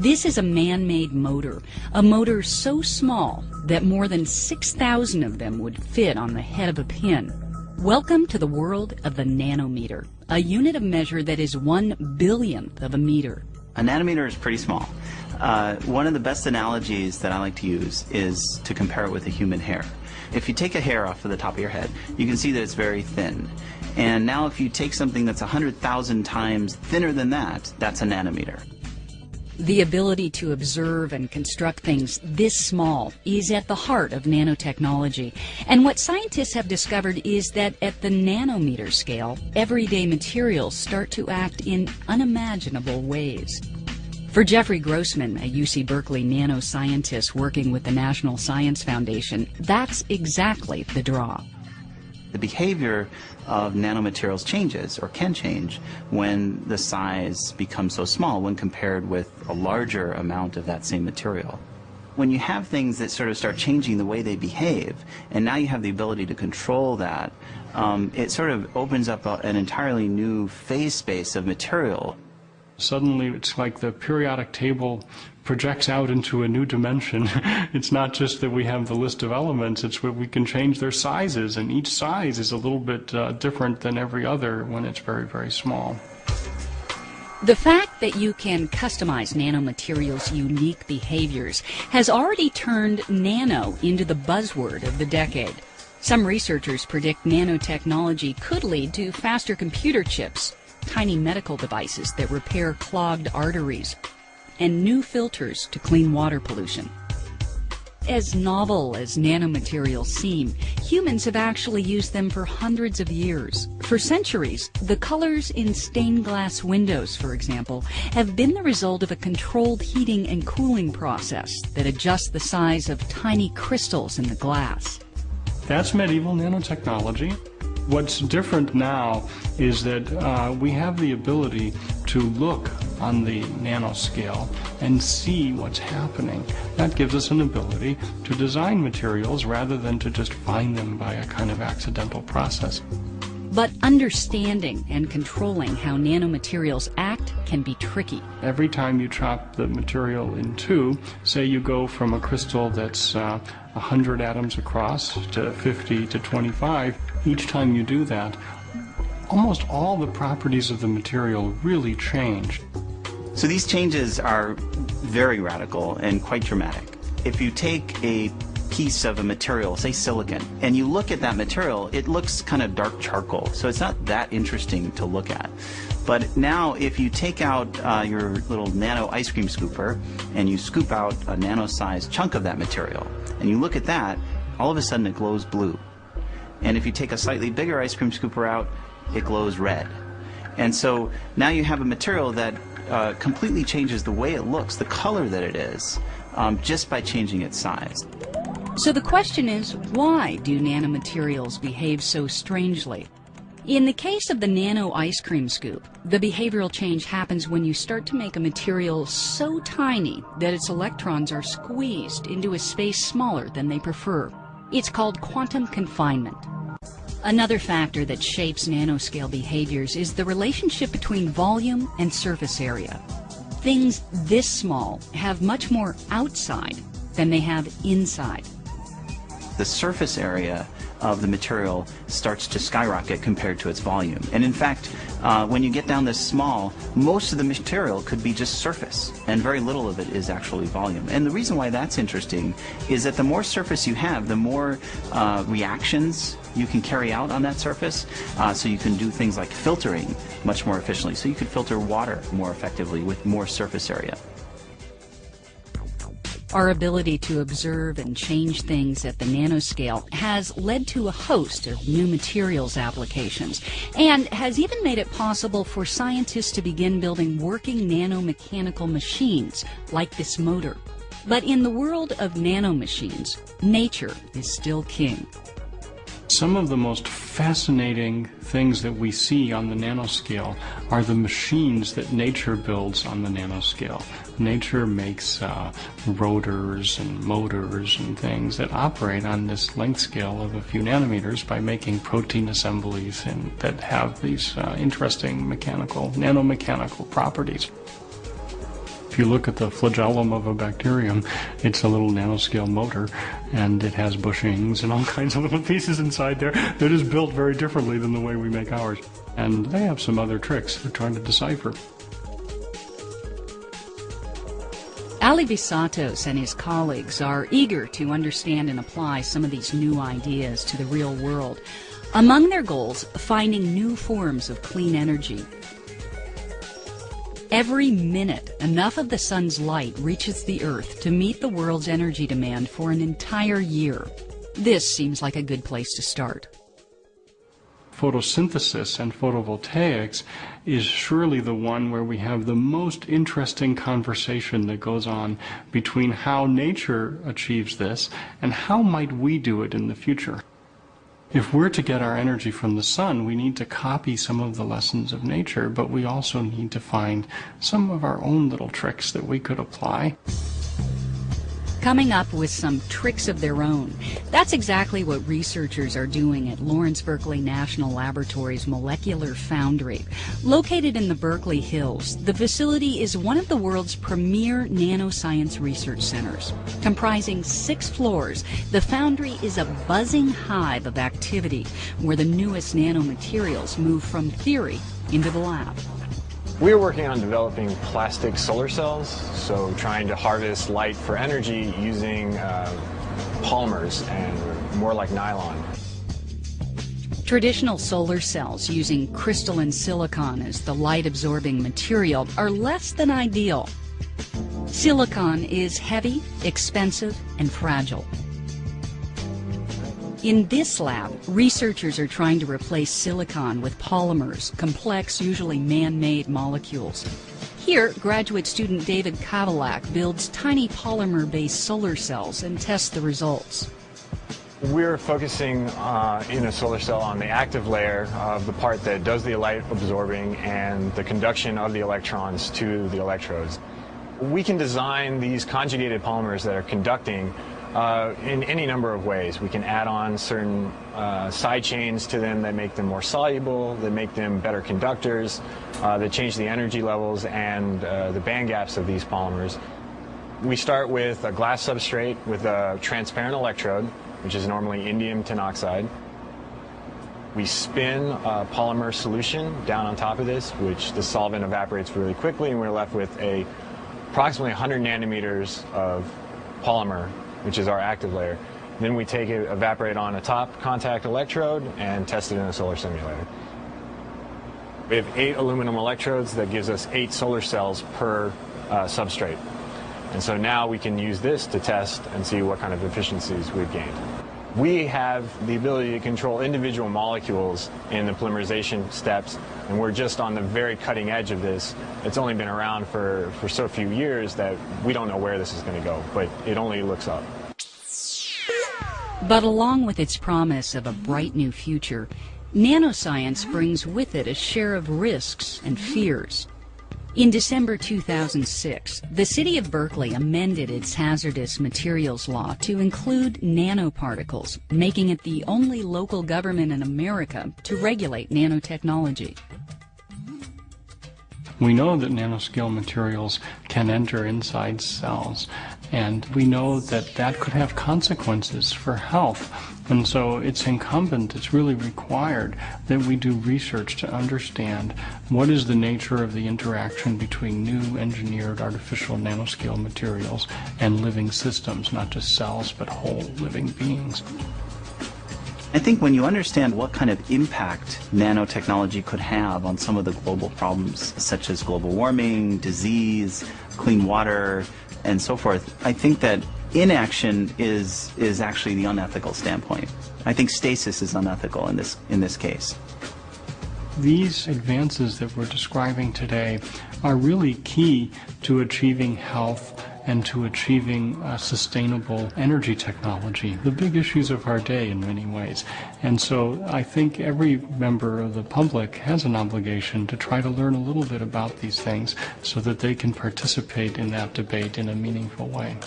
This is a man-made motor, a motor so small that more than 6,000 of them would fit on the head of a pin. Welcome to the world of the nanometer, a unit of measure that is 1/billionth of a meter. A nanometer is pretty small. One of the best analogies that I like to use is to compare it with a human hair. If you take a hair off of the top of your head, you can see that it's very thin. And now if you take something that's 100,000 times thinner than that, that's a nanometer. The ability to observe and construct things this small is at the heart of nanotechnology. And what scientists have discovered is that at the nanometer scale, everyday materials start to act in unimaginable ways. For Jeffrey Grossman, a UC Berkeley nanoscientist working with the National Science Foundation, that's exactly the draw. The behavior of nanomaterials changes, or can change, when the size becomes so small when compared with a larger amount of that same material. When you have things that sort of start changing the way they behave, and now you have the ability to control that, it sort of opens up an entirely new phase space of material. Suddenly it's like the periodic table projects out into a new dimension. It's not just that we have the list of elements, it's where we can change their sizes, and each size is a little bit different than every other when it's very, very small. The fact that you can customize nanomaterials' unique behaviors has already turned nano into the buzzword of the decade. Some researchers predict nanotechnology could lead to faster computer chips, tiny medical devices that repair clogged arteries, and new filters to clean water pollution. As novel as nanomaterials seem, humans have actually used them for hundreds of years. For centuries, the colors in stained glass windows, for example, have been the result of a controlled heating and cooling process that adjusts the size of tiny crystals in the glass. That's medieval nanotechnology. What's different now is that we have the ability to look on the nanoscale and see what's happening. That gives us an ability to design materials rather than to just find them by a kind of accidental process. But understanding and controlling how nanomaterials act can be tricky. Every time you chop the material in two, say you go from a crystal that's 100 atoms across to 50 to 25, each time you do that, almost all the properties of the material really change. So these changes are very radical and quite dramatic. If you take a piece of a material, say silicon, and you look at that material, it looks kind of dark charcoal, so it's not that interesting to look at. But now if you take out your little nano ice cream scooper and you scoop out a nano-sized chunk of that material, and you look at that, all of a sudden it glows blue. And if you take a slightly bigger ice cream scooper out, it glows red. And so now you have a material that completely changes the way it looks, the color that it is, just by changing its size. So the question is, why do nanomaterials behave so strangely? In the case of the nano ice cream scoop, the behavioral change happens when you start to make a material so tiny that its electrons are squeezed into a space smaller than they prefer. It's called quantum confinement. Another factor that shapes nanoscale behaviors is the relationship between volume and surface area. Things this small have much more outside than they have inside. The surface area of the material starts to skyrocket compared to its volume. And in fact, when you get down this small, most of the material could be just surface, and very little of it is actually volume. And the reason why that's interesting is that the more surface you have, the more reactions you can carry out on that surface, so you can do things like filtering much more efficiently. So you could filter water more effectively with more surface area. Our ability to observe and change things at the nanoscale has led to a host of new materials applications, and has even made it possible for scientists to begin building working nanomechanical machines like this motor. But in the world of nanomachines, nature is still king. Some of the most fascinating things that we see on the nanoscale are the machines that nature builds on the nanoscale. Nature makes rotors and motors and things that operate on this length scale of a few nanometers by making protein assemblies and that have these interesting nanomechanical properties. If you look at the flagellum of a bacterium, it's a little nanoscale motor, and it has bushings and all kinds of little pieces inside there that is built very differently than the way we make ours. And they have some other tricks they're trying to decipher. Ali Visatos and his colleagues are eager to understand and apply some of these new ideas to the real world. Among their goals, finding new forms of clean energy. Every minute, enough of the sun's light reaches the Earth to meet the world's energy demand for an entire year. This seems like a good place to start. Photosynthesis and photovoltaics is surely the one where we have the most interesting conversation that goes on between how nature achieves this and how might we do it in the future. If we're to get our energy from the sun, we need to copy some of the lessons of nature, but we also need to find some of our own little tricks that we could apply. Coming up with some tricks of their own. That's exactly what researchers are doing at Lawrence Berkeley National Laboratory's Molecular Foundry. Located in the Berkeley Hills, the facility is one of the world's premier nanoscience research centers. Comprising 6 floors, the foundry is a buzzing hive of activity where the newest nanomaterials move from theory into the lab. We are working on developing plastic solar cells, so trying to harvest light for energy using polymers and more like nylon. Traditional solar cells using crystalline silicon as the light-absorbing material are less than ideal. Silicon is heavy, expensive, and fragile. In this lab, researchers are trying to replace silicon with polymers, complex, usually man-made molecules. Here, graduate student David Kavalak builds tiny polymer-based solar cells and tests the results. We're focusing in a solar cell on the active layer of the part that does the light absorbing and the conduction of the electrons to the electrodes. We can design these conjugated polymers that are conducting in any number of ways. We can add on certain side chains to them that make them more soluble, that make them better conductors, that change the energy levels and the band gaps of these polymers. We start with a glass substrate with a transparent electrode, which is normally indium tin oxide. We spin a polymer solution down on top of this, which the solvent evaporates really quickly, and we're left with approximately 100 nanometers of polymer, which is our active layer. Then we take it, evaporate on a top contact electrode, and test it in a solar simulator. We have 8 aluminum electrodes that gives us 8 solar cells per substrate. And so now we can use this to test and see what kind of efficiencies we've gained. We have the ability to control individual molecules in the polymerization steps, and we're just on the very cutting edge of this. It's only been around for so few years that we don't know where this is going to go, but it only looks up. But along with its promise of a bright new future, nanoscience brings with it a share of risks and fears. In December 2006, the city of Berkeley amended its hazardous materials law to include nanoparticles, making it the only local government in America to regulate nanotechnology. We know that nanoscale materials can enter inside cells, and we know that that could have consequences for health. And so it's incumbent, it's really required that we do research to understand what is the nature of the interaction between new engineered artificial nanoscale materials and living systems, not just cells, but whole living beings. I think when you understand what kind of impact nanotechnology could have on some of the global problems, such as global warming, disease, clean water, and so forth, I think that inaction is actually the unethical standpoint. I think stasis is unethical in this case. These advances that we're describing today are really key to achieving health and to achieving sustainable energy technology, the big issues of our day in many ways. And so I think every member of the public has an obligation to try to learn a little bit about these things so that they can participate in that debate in a meaningful way.